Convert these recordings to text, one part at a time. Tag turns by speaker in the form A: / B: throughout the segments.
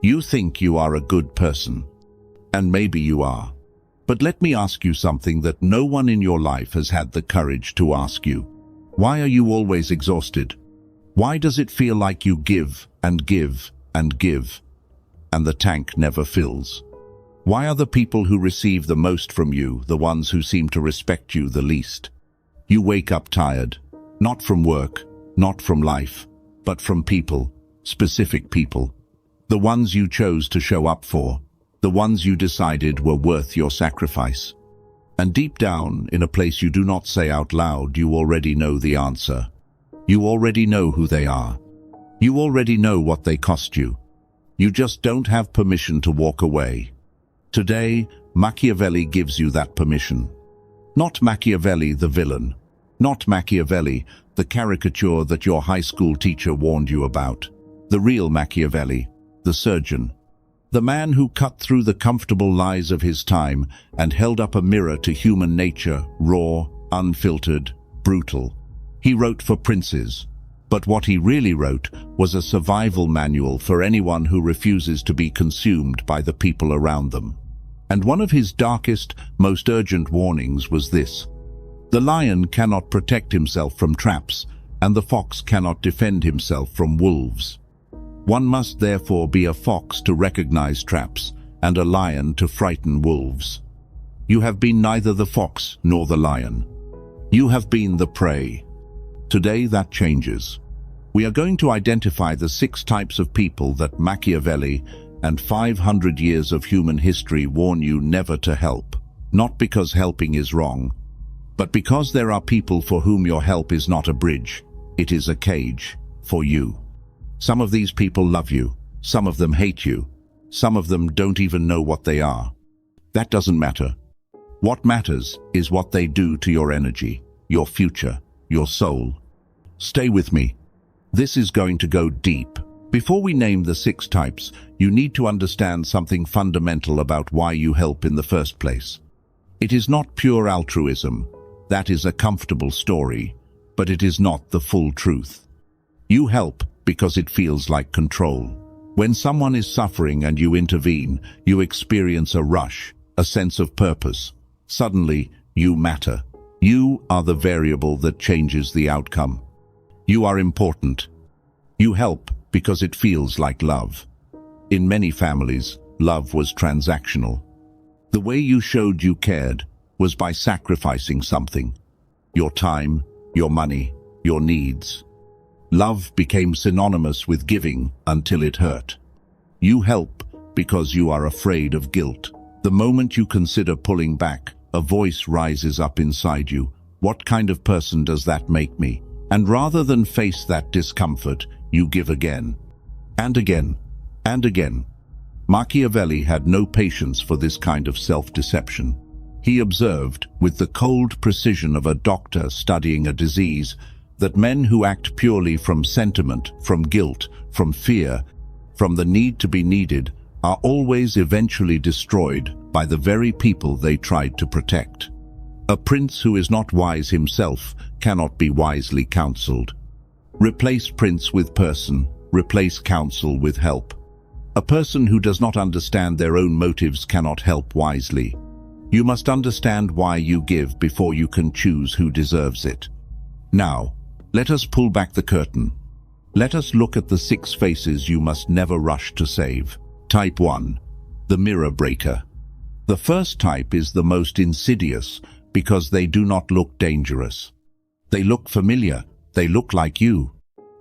A: You think you are a good person, and maybe you are. But let me ask you something that no one in your life has had the courage to ask you. Why are you always exhausted? Why does it feel like you give and give and give, and the tank never fills? Why are the people who receive the most from you the ones who seem to respect you the least? You wake up tired, not from work, not from life, but from people, specific people. The ones you chose to show up for, the ones you decided were worth your sacrifice. And deep down, in a place you do not say out loud, you already know the answer. You already know who they are. You already know what they cost you. You just don't have permission to walk away. Today, Machiavelli gives you that permission. Not Machiavelli the villain. Not Machiavelli, the caricature that your high school teacher warned you about. The real Machiavelli, the surgeon. The man who cut through the comfortable lies of his time and held up a mirror to human nature, raw, unfiltered, brutal. He wrote for princes, but what he really wrote was a survival manual for anyone who refuses to be consumed by the people around them. And one of his darkest, most urgent warnings was this: the lion cannot protect himself from traps, and the fox cannot defend himself from wolves. One must therefore be a fox to recognize traps, and a lion to frighten wolves. You have been neither the fox nor the lion. You have been the prey. Today that changes. We are going to identify the 6 types of people that Machiavelli and 500 years of human history warn you never to help, not because helping is wrong, but because there are people for whom your help is not a bridge, it is a cage, for you. Some of these people love you, some of them hate you, some of them don't even know what they are. That doesn't matter. What matters is what they do to your energy, your future, your soul. Stay with me. This is going to go deep. Before we name the 6 types, you need to understand something fundamental about why you help in the first place. It is not pure altruism. That is a comfortable story, but it is not the full truth. You help because it feels like control. When someone is suffering and you intervene, you experience a rush, a sense of purpose. Suddenly, you matter. You are the variable that changes the outcome. You are important. You help because it feels like love. In many families, love was transactional. The way you showed you cared was by sacrificing something. Your time, your money, your needs. Love became synonymous with giving until it hurt. You help because you are afraid of guilt. The moment you consider pulling back, a voice rises up inside you. What kind of person does that make me? And rather than face that discomfort, you give again. And again. And again. Machiavelli had no patience for this kind of self-deception. He observed, with the cold precision of a doctor studying a disease, that men who act purely from sentiment, from guilt, from fear, from the need to be needed, are always eventually destroyed by the very people they tried to protect. A prince who is not wise himself cannot be wisely counseled. Replace prince with person, replace counsel with help. A person who does not understand their own motives cannot help wisely. You must understand why you give before you can choose who deserves it. Now, let us pull back the curtain. Let us look at the 6 faces you must never rush to save. Type 1. The mirror breaker. The first type is the most insidious because they do not look dangerous. They look familiar. They look like you.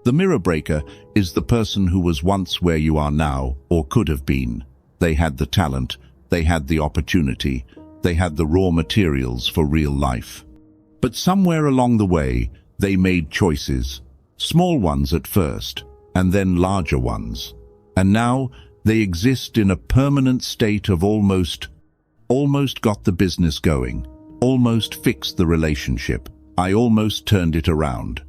A: The mirror breaker is the person who was once where you are now, or could have been. They had the talent. They had the opportunity. They had the raw materials for real life. But somewhere along the way, they made choices, small ones at first, and then larger ones. And now they exist in a permanent state of almost got the business going, almost fixed the relationship, I almost turned it around.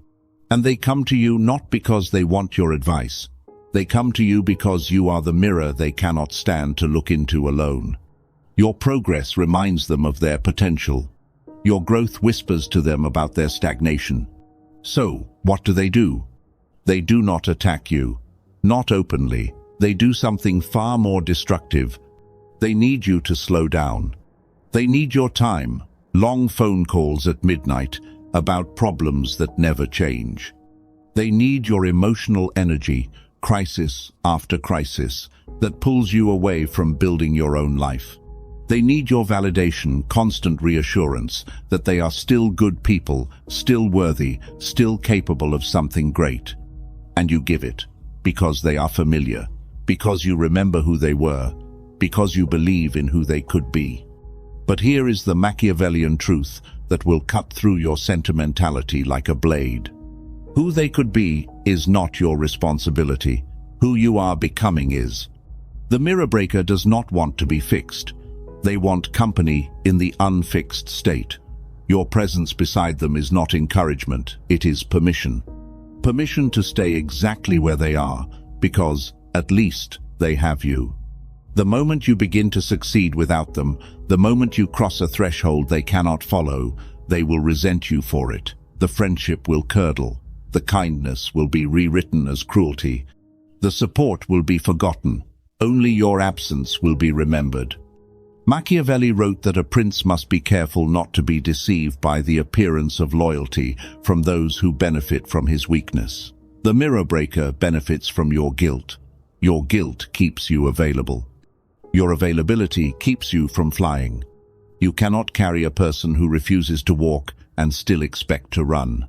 A: And they come to you not because they want your advice. They come to you because you are the mirror they cannot stand to look into alone. Your progress reminds them of their potential. Your growth whispers to them about their stagnation. So, what do? They do not attack you. Not openly. They do something far more destructive. They need you to slow down. They need your time, long phone calls at midnight about problems that never change. They need your emotional energy, crisis after crisis, that pulls you away from building your own life. They need your validation, constant reassurance that they are still good people, still worthy, still capable of something great. And you give it, because they are familiar, because you remember who they were, because you believe in who they could be. But here is the Machiavellian truth that will cut through your sentimentality like a blade. Who they could be is not your responsibility. Who you are becoming is. The mirror breaker does not want to be fixed. They want company in the unfixed state. Your presence beside them is not encouragement, it is permission. Permission to stay exactly where they are, because, at least, they have you. The moment you begin to succeed without them, the moment you cross a threshold they cannot follow, they will resent you for it. The friendship will curdle. The kindness will be rewritten as cruelty. The support will be forgotten. Only your absence will be remembered. Machiavelli wrote that a prince must be careful not to be deceived by the appearance of loyalty from those who benefit from his weakness. The mirror breaker benefits from your guilt. Your guilt keeps you available. Your availability keeps you from flying. You cannot carry a person who refuses to walk and still expect to run.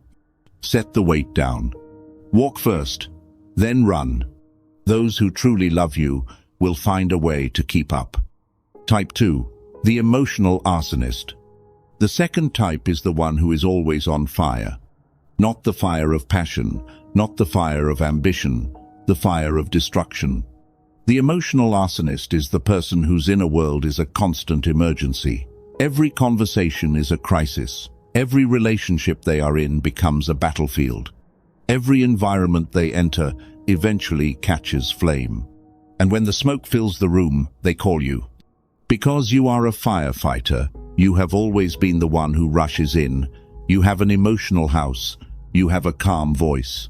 A: Set the weight down. Walk first, then run. Those who truly love you will find a way to keep up. Type 2. The emotional arsonist. The second type is the one who is always on fire. Not the fire of passion, not the fire of ambition, the fire of destruction. The emotional arsonist is the person whose inner world is a constant emergency. Every conversation is a crisis. Every relationship they are in becomes a battlefield. Every environment they enter eventually catches flame. And when the smoke fills the room, they call you. Because you are a firefighter, you have always been the one who rushes in. You have an emotional house. You have a calm voice.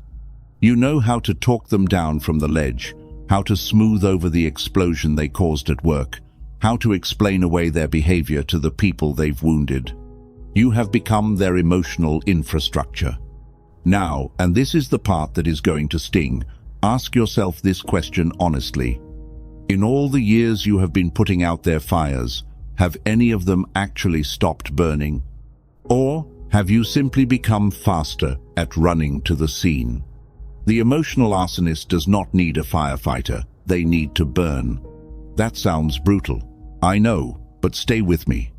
A: You know how to talk them down from the ledge, how to smooth over the explosion they caused at work, how to explain away their behavior to the people they've wounded. You have become their emotional infrastructure. Now, and this is the part that is going to sting, ask yourself this question honestly. In all the years you have been putting out their fires, have any of them actually stopped burning? Or have you simply become faster at running to the scene? The emotional arsonist does not need a firefighter, they need to burn. That sounds brutal. I know, but stay with me.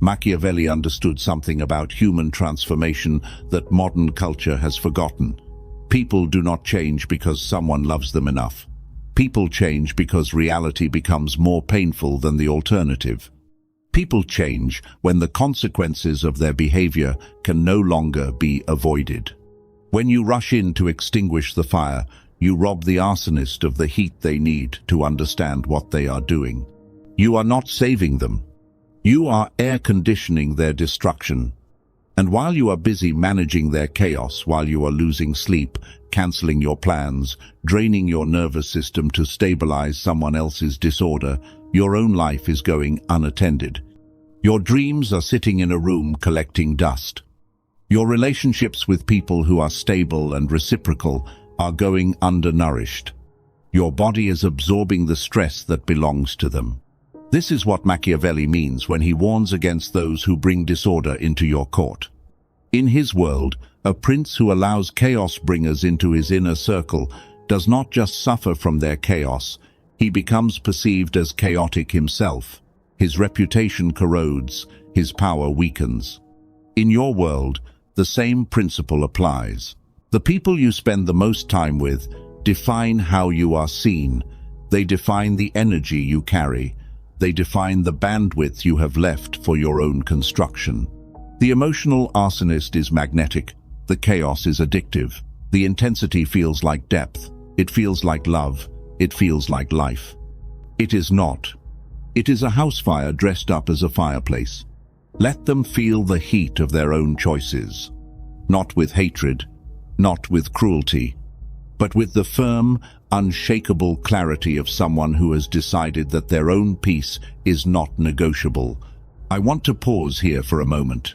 A: Machiavelli understood something about human transformation that modern culture has forgotten. People do not change because someone loves them enough. People change because reality becomes more painful than the alternative. People change when the consequences of their behavior can no longer be avoided. When you rush in to extinguish the fire, you rob the arsonist of the heat they need to understand what they are doing. You are not saving them. You are air conditioning their destruction. And while you are busy managing their chaos, while you are losing sleep, cancelling your plans, draining your nervous system to stabilize someone else's disorder, your own life is going unattended. Your dreams are sitting in a room collecting dust. Your relationships with people who are stable and reciprocal are going undernourished. Your body is absorbing the stress that belongs to them. This is what Machiavelli means when he warns against those who bring disorder into your court. In his world, a prince who allows chaos bringers into his inner circle does not just suffer from their chaos, he becomes perceived as chaotic himself. His reputation corrodes, his power weakens. In your world, the same principle applies. The people you spend the most time with define how you are seen. They define the energy you carry. They define the bandwidth you have left for your own construction. The emotional arsonist is magnetic. The chaos is addictive. The intensity feels like depth. It feels like love. It feels like life. It is not. It is a house fire dressed up as a fireplace. Let them feel the heat of their own choices. Not with hatred, not with cruelty, but with the firm, unshakable clarity of someone who has decided that their own peace is not negotiable. I want to pause here for a moment,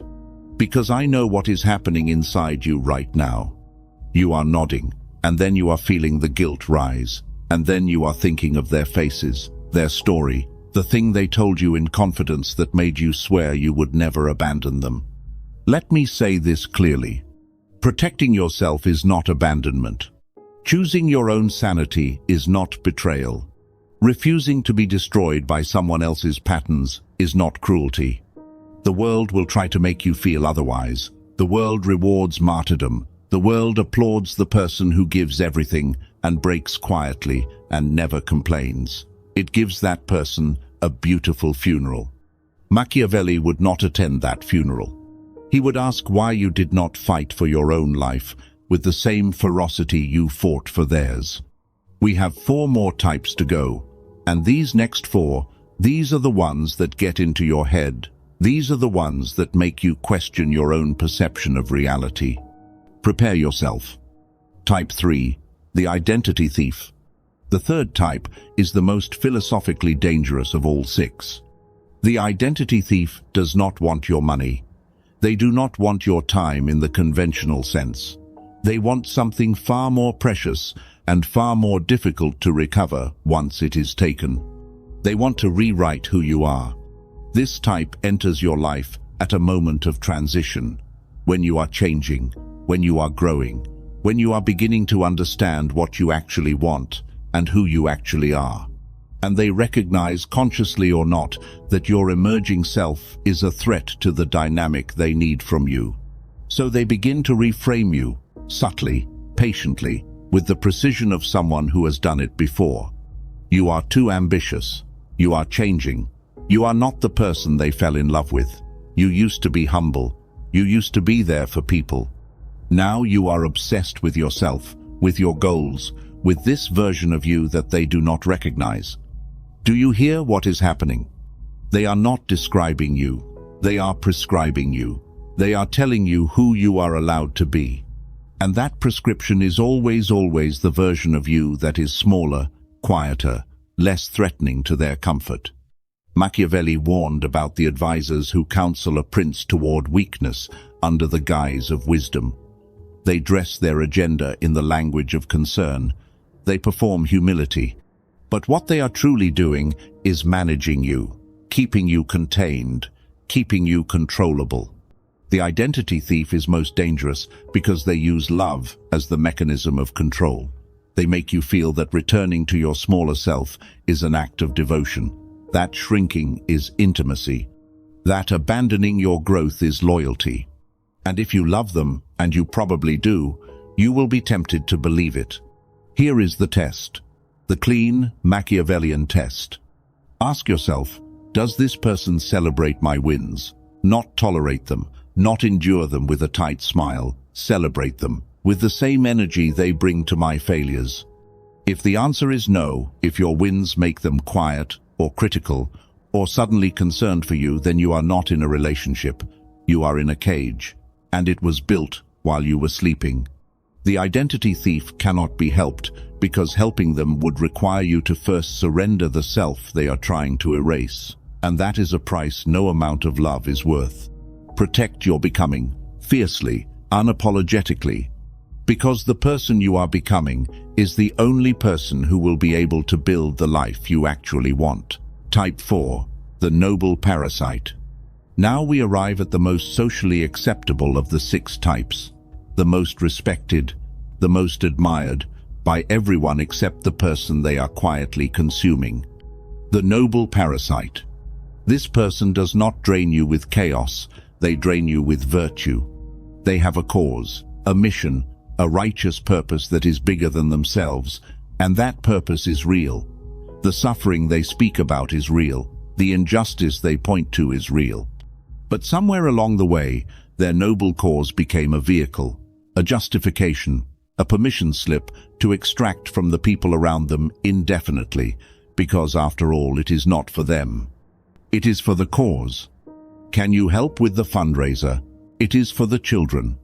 A: because I know what is happening inside you right now. You are nodding, and then you are feeling the guilt rise, and then you are thinking of their faces, their story, the thing they told you in confidence that made you swear you would never abandon them. Let me say this clearly. Protecting yourself is not abandonment. Choosing your own sanity is not betrayal. Refusing to be destroyed by someone else's patterns is not cruelty. The world will try to make you feel otherwise. The world rewards martyrdom. The world applauds the person who gives everything and breaks quietly and never complains. It gives that person a beautiful funeral. Machiavelli would not attend that funeral. He would ask why you did not fight for your own life with the same ferocity you fought for theirs. We have 4 more types to go, and these next 4, these are the ones that get into your head. These are the ones that make you question your own perception of reality. Prepare yourself. Type 3, the identity thief. The third type is the most philosophically dangerous of all 6. The identity thief does not want your money. They do not want your time in the conventional sense. They want something far more precious and far more difficult to recover once it is taken. They want to rewrite who you are. This type enters your life at a moment of transition, when you are changing, when you are growing, when you are beginning to understand what you actually want and who you actually are. And they recognize, consciously or not, that your emerging self is a threat to the dynamic they need from you. So they begin to reframe you, subtly, patiently, with the precision of someone who has done it before. You are too ambitious. You are changing. You are not the person they fell in love with. You used to be humble. You used to be there for people. Now you are obsessed with yourself, with your goals, with this version of you that they do not recognize. Do you hear what is happening? They are not describing you. They are prescribing you. They are telling you who you are allowed to be. And that prescription is always the version of you that is smaller, quieter, less threatening to their comfort. Machiavelli warned about the advisors who counsel a prince toward weakness under the guise of wisdom. They dress their agenda in the language of concern. They perform humility. But what they are truly doing is managing you, keeping you contained, keeping you controllable. The identity thief is most dangerous because they use love as the mechanism of control. They make you feel that returning to your smaller self is an act of devotion. That shrinking is intimacy. That abandoning your growth is loyalty. And if you love them, and you probably do, you will be tempted to believe it. Here is the test. The clean Machiavellian test. Ask yourself, does this person celebrate my wins? Not tolerate them. Not endure them with a tight smile, celebrate them with the same energy they bring to my failures. If the answer is no, if your wins make them quiet or critical or suddenly concerned for you, then you are not in a relationship. You are in a cage, and it was built while you were sleeping. The identity thief cannot be helped because helping them would require you to first surrender the self they are trying to erase, and that is a price no amount of love is worth. Protect your becoming, fiercely, unapologetically, because the person you are becoming is the only person who will be able to build the life you actually want. Type 4, the noble parasite. Now we arrive at the most socially acceptable of the 6 types, the most respected, the most admired by everyone except the person they are quietly consuming. The noble parasite. This person does not drain you with chaos. They drain you with virtue. They have a cause, a mission, a righteous purpose that is bigger than themselves, and that purpose is real. The suffering they speak about is real. The injustice they point to is real. But somewhere along the way, their noble cause became a vehicle, a justification, a permission slip to extract from the people around them indefinitely, because after all, it is not for them. It is for the cause. Can you help with the fundraiser? It is for the children.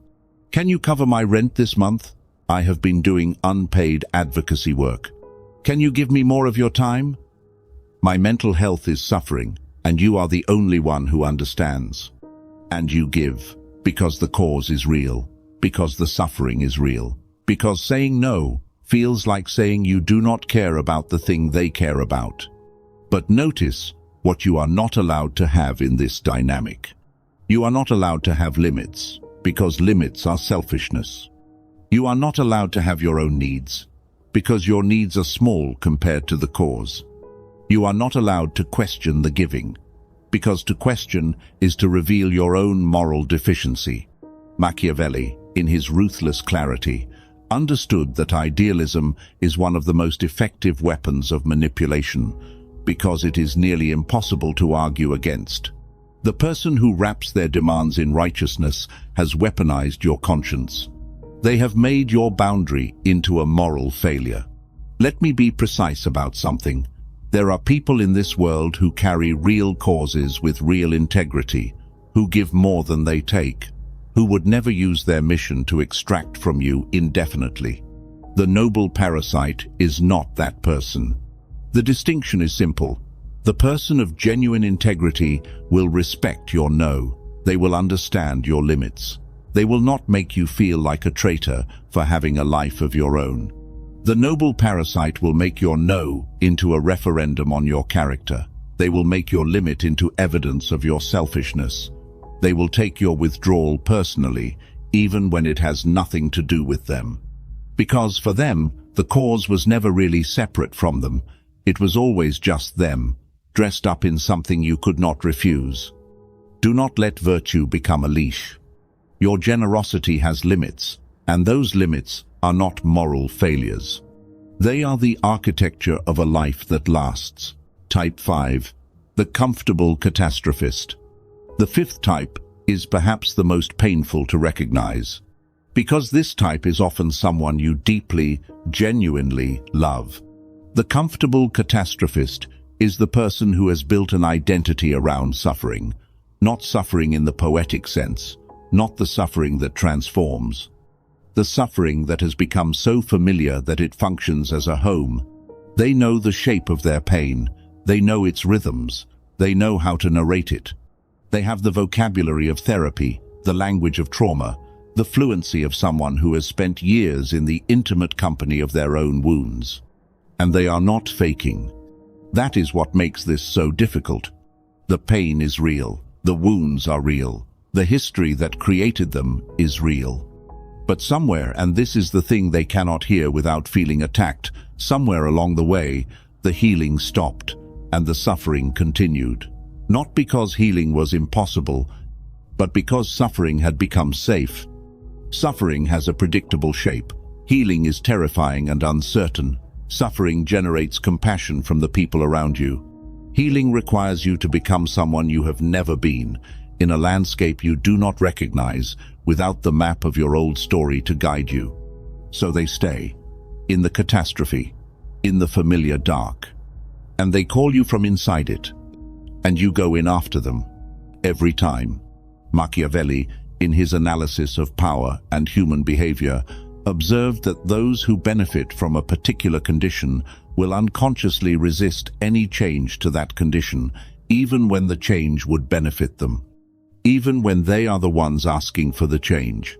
A: Can you cover my rent this month? I have been doing unpaid advocacy work. Can you give me more of your time? My mental health is suffering, and you are the only one who understands. And you give, because the cause is real, because the suffering is real, because saying no feels like saying you do not care about the thing they care about. But notice what you are not allowed to have in this dynamic. You are not allowed to have limits, because limits are selfishness. You are not allowed to have your own needs, because your needs are small compared to the cause. You are not allowed to question the giving, because to question is to reveal your own moral deficiency. Machiavelli, in his ruthless clarity, understood that idealism is one of the most effective weapons of manipulation, because it is nearly impossible to argue against. The person who wraps their demands in righteousness has weaponized your conscience. They have made your boundary into a moral failure. Let me be precise about something. There are people in this world who carry real causes with real integrity, who give more than they take, who would never use their mission to extract from you indefinitely. The noble parasite is not that person. The distinction is simple. The person of genuine integrity will respect your no. They will understand your limits. They will not make you feel like a traitor for having a life of your own. The noble parasite will make your no into a referendum on your character. They will make your limit into evidence of your selfishness. They will take your withdrawal personally, even when it has nothing to do with them. Because for them, the cause was never really separate from them. It was always just them, dressed up in something you could not refuse. Do not let virtue become a leash. Your generosity has limits, and those limits are not moral failures. They are the architecture of a life that lasts. Type 5, the comfortable catastrophist. The fifth type is perhaps the most painful to recognize, because this type is often someone you deeply, genuinely love. The comfortable catastrophist is the person who has built an identity around suffering, not suffering in the poetic sense, not the suffering that transforms. The suffering that has become so familiar that it functions as a home. They know the shape of their pain. They know its rhythms. They know how to narrate it. They have the vocabulary of therapy, the language of trauma, the fluency of someone who has spent years in the intimate company of their own wounds. And they are not faking. That is what makes this so difficult. The pain is real. The wounds are real. The history that created them is real. But somewhere, and this is the thing they cannot hear without feeling attacked, somewhere along the way, the healing stopped and the suffering continued. Not because healing was impossible, but because suffering had become safe. Suffering has a predictable shape. Healing is terrifying and uncertain. Suffering generates compassion from the people around you. Healing requires you to become someone you have never been, in a landscape you do not recognize, without the map of your old story to guide you. So they stay, in the catastrophe, in the familiar dark. And they call you from inside it, and you go in after them, every time. Machiavelli, in his analysis of power and human behavior, observed that those who benefit from a particular condition will unconsciously resist any change to that condition, even when the change would benefit them, even when they are the ones asking for the change.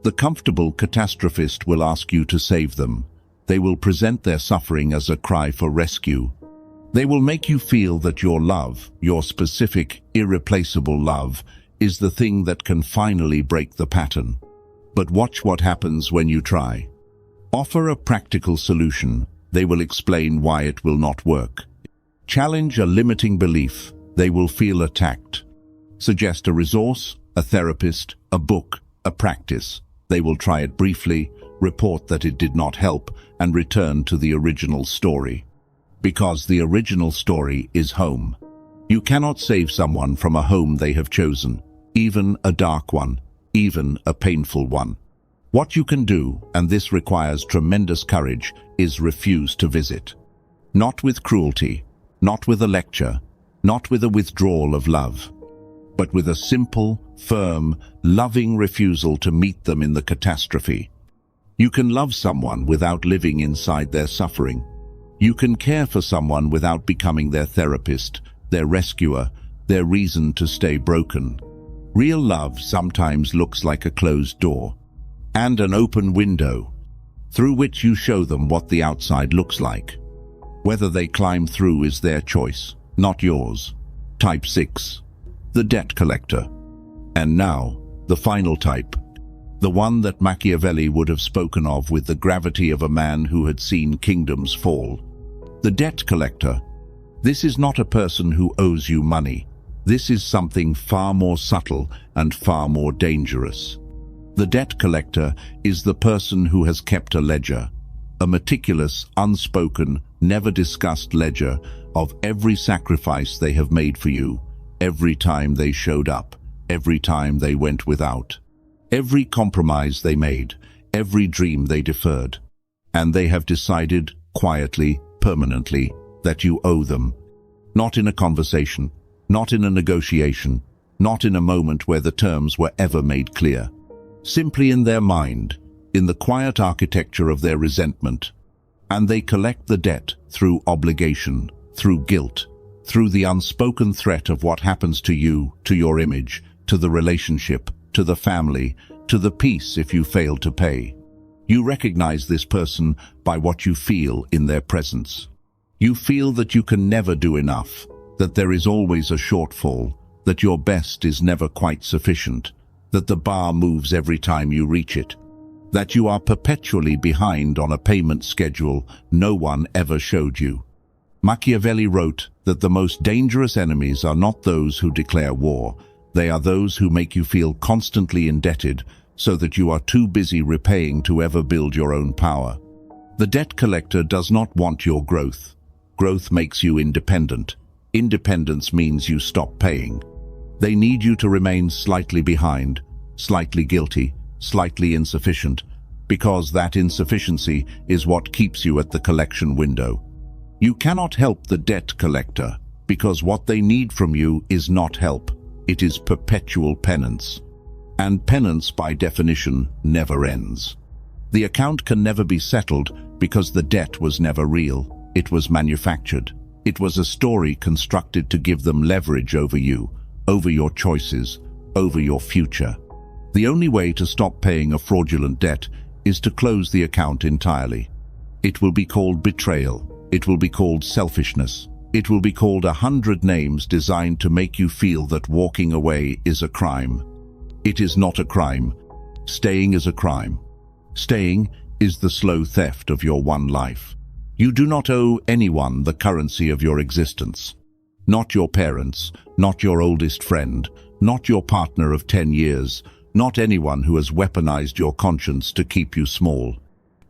A: The comfortable catastrophist will ask you to save them. They will present their suffering as a cry for rescue. They will make you feel that your love, your specific, irreplaceable love, is the thing that can finally break the pattern. But watch what happens when you try. Offer a practical solution. They will explain why it will not work. Challenge a limiting belief. They will feel attacked. Suggest a resource, a therapist, a book, a practice. They will try it briefly, report that it did not help, and return to the original story. Because the original story is home. You cannot save someone from a home they have chosen, even a dark one, even a painful one. What you can do, and this requires tremendous courage, is refuse to visit. Not with cruelty, not with a lecture, not with a withdrawal of love, but with a simple, firm, loving refusal to meet them in the catastrophe. You can love someone without living inside their suffering. You can care for someone without becoming their therapist, their rescuer, their reason to stay broken. Real love sometimes looks like a closed door and an open window through which you show them what the outside looks like. Whether they climb through is their choice, not yours. Type 6. The debt collector. And now, the final type. The one that Machiavelli would have spoken of with the gravity of a man who had seen kingdoms fall. The debt collector. This is not a person who owes you money. This is something far more subtle and far more dangerous. The debt collector is the person who has kept a ledger, a meticulous, unspoken, never discussed ledger of every sacrifice they have made for you, every time they showed up, every time they went without, every compromise they made, every dream they deferred. And they have decided, quietly, permanently, that you owe them. Not in a conversation, not in a negotiation, not in a moment where the terms were ever made clear. Simply in their mind, in the quiet architecture of their resentment. And they collect the debt through obligation, through guilt, through the unspoken threat of what happens to you, to your image, to the relationship, to the family, to the peace if you fail to pay. You recognize this person by what you feel in their presence. You feel that you can never do enough, that there is always a shortfall, that your best is never quite sufficient, that the bar moves every time you reach it, that you are perpetually behind on a payment schedule no one ever showed you. Machiavelli wrote that the most dangerous enemies are not those who declare war, they are those who make you feel constantly indebted so that you are too busy repaying to ever build your own power. The debt collector does not want your growth. Growth makes you independent. Independence means you stop paying. They need you to remain slightly behind, slightly guilty, slightly insufficient, because that insufficiency is what keeps you at the collection window. You cannot help the debt collector, because what they need from you is not help, it is perpetual penance. And penance, by definition, never ends. The account can never be settled because the debt was never real, it was manufactured. It was a story constructed to give them leverage over you, over your choices, over your future. The only way to stop paying a fraudulent debt is to close the account entirely. It will be called betrayal. It will be called selfishness. It will be called 100 names designed to make you feel that walking away is a crime. It is not a crime. Staying is a crime. Staying is the slow theft of your one life. You do not owe anyone the currency of your existence. Not your parents, not your oldest friend, not your partner of 10 years, not anyone who has weaponized your conscience to keep you small.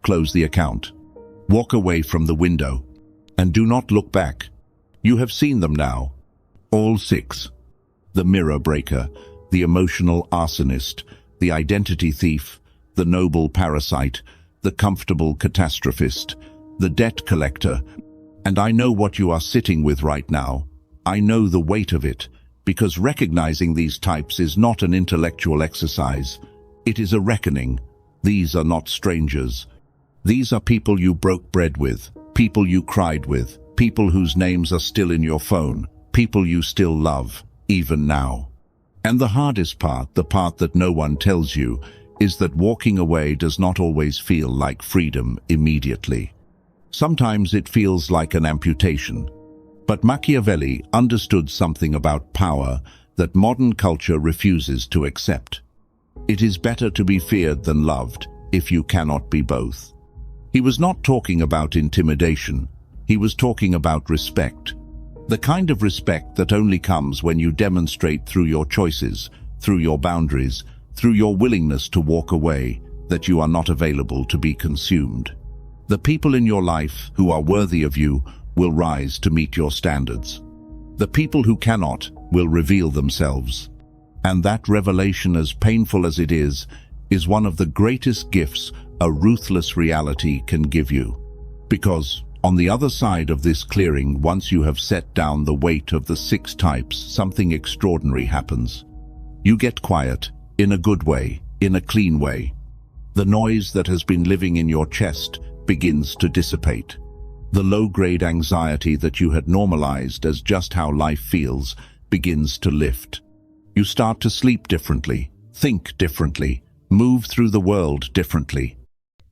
A: Close the account. Walk away from the window. And do not look back. You have seen them now. All 6. The mirror breaker, the emotional arsonist, the identity thief, the noble parasite, the comfortable catastrophist, the debt collector. And I know what you are sitting with right now. I know the weight of it, because recognizing these types is not an intellectual exercise. It is a reckoning. These are not strangers. These are people you broke bread with, people you cried with, people whose names are still in your phone, people you still love, even now. And the hardest part, the part that no one tells you, is that walking away does not always feel like freedom immediately. Sometimes it feels like an amputation. But Machiavelli understood something about power that modern culture refuses to accept. It is better to be feared than loved, if you cannot be both. He was not talking about intimidation. He was talking about respect. The kind of respect that only comes when you demonstrate through your choices, through your boundaries, through your willingness to walk away, that you are not available to be consumed. The people in your life who are worthy of you will rise to meet your standards. The people who cannot will reveal themselves. And that revelation, as painful as it is one of the greatest gifts a ruthless reality can give you. Because on the other side of this clearing, once you have set down the weight of the 6 types, something extraordinary happens. You get quiet, in a good way, in a clean way. The noise that has been living in your chest begins to dissipate. The low-grade anxiety that you had normalized as just how life feels begins to lift. You start to sleep differently, think differently, move through the world differently.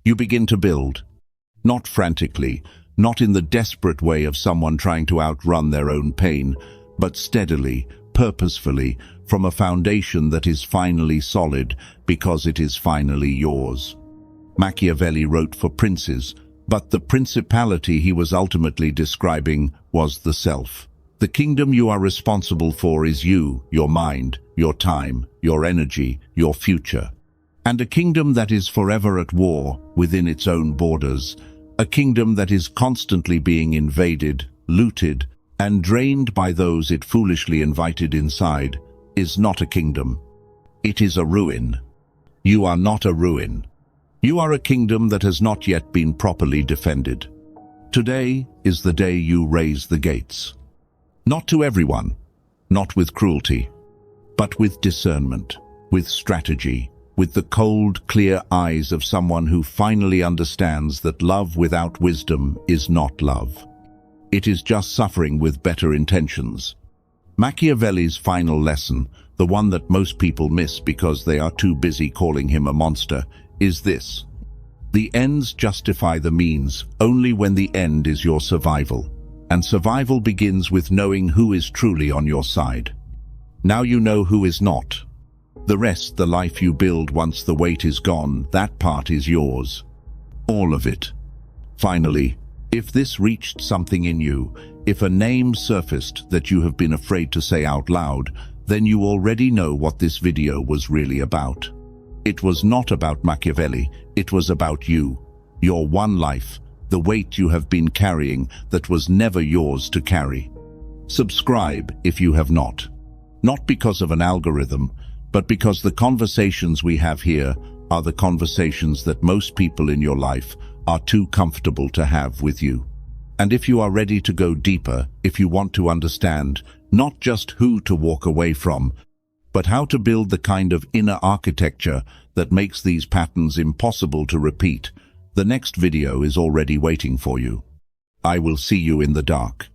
A: You begin to build, not frantically, not in the desperate way of someone trying to outrun their own pain, but steadily, purposefully, from a foundation that is finally solid because it is finally yours. Machiavelli wrote for princes, but the principality he was ultimately describing was the self. The kingdom you are responsible for is you, your mind, your time, your energy, your future. And a kingdom that is forever at war within its own borders, a kingdom that is constantly being invaded, looted, and drained by those it foolishly invited inside, is not a kingdom. It is a ruin. You are not a ruin. You are a kingdom that has not yet been properly defended. Today is the day you raise the gates. Not to everyone, not with cruelty, but with discernment, with strategy, with the cold, clear eyes of someone who finally understands that love without wisdom is not love. It is just suffering with better intentions. Machiavelli's final lesson, the one that most people miss because they are too busy calling him a monster, is this: the ends justify the means only when the end is your survival. And survival begins with knowing who is truly on your side. Now you know who is not. The rest, the life you build once the weight is gone, that part is yours. All of it. Finally, if this reached something in you, if a name surfaced that you have been afraid to say out loud, then you already know what this video was really about. It was not about Machiavelli, it was about you, your one life, the weight you have been carrying that was never yours to carry. Subscribe if you have not. Not because of an algorithm, but because the conversations we have here are the conversations that most people in your life are too comfortable to have with you. And if you are ready to go deeper, if you want to understand not just who to walk away from, but how to build the kind of inner architecture that makes these patterns impossible to repeat, the next video is already waiting for you. I will see you in the dark.